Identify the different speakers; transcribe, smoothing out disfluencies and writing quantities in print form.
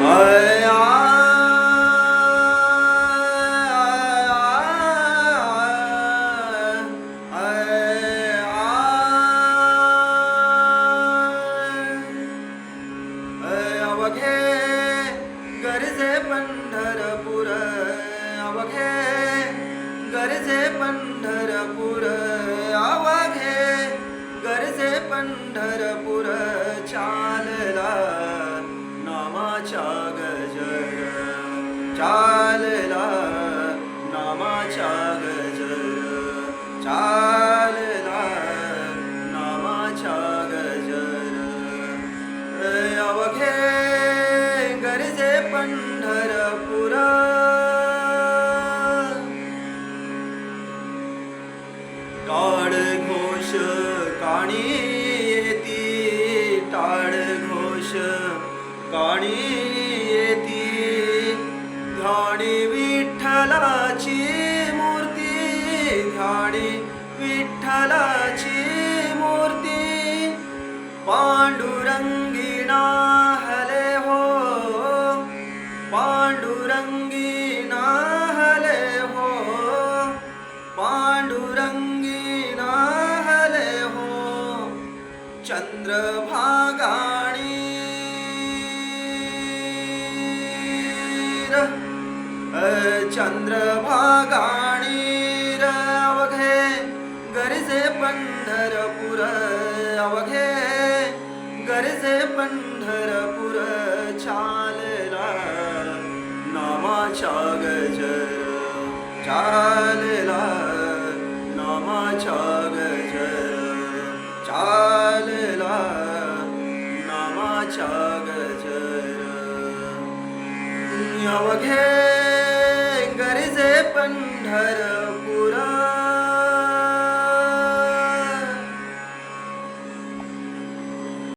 Speaker 1: I a, I अवघे गरजे पंढरपूर, अवघे गरजे पंढरपूर, अवघे गरजे पंढरपूर, चालला नामाच्या गजर, चालला नामाच्या गजर, चालला नामाच्या गजर, अवघे गरजे पंढरपूर. टाळ घोष काणी येती, टाळ घोष काणी येती, ध्यानी विठ्ठलाची मूर्ती, ध्यानी विठ्ठलाची मूर्ती, पांडुरंगी नाहले हो, पांडुरंगी नाहले हो, पांडुरंगी नाहले हो, चंद्रभागाणी चंद्रभागाणी अवघे गरजे पंढरपूर, अवघे गरजे पंढरपूर, चालला नामाच्या गजर, चालला नामाच्या गजर, चालला नामाच्या गजर, अवघे गरजे पंढरपूर.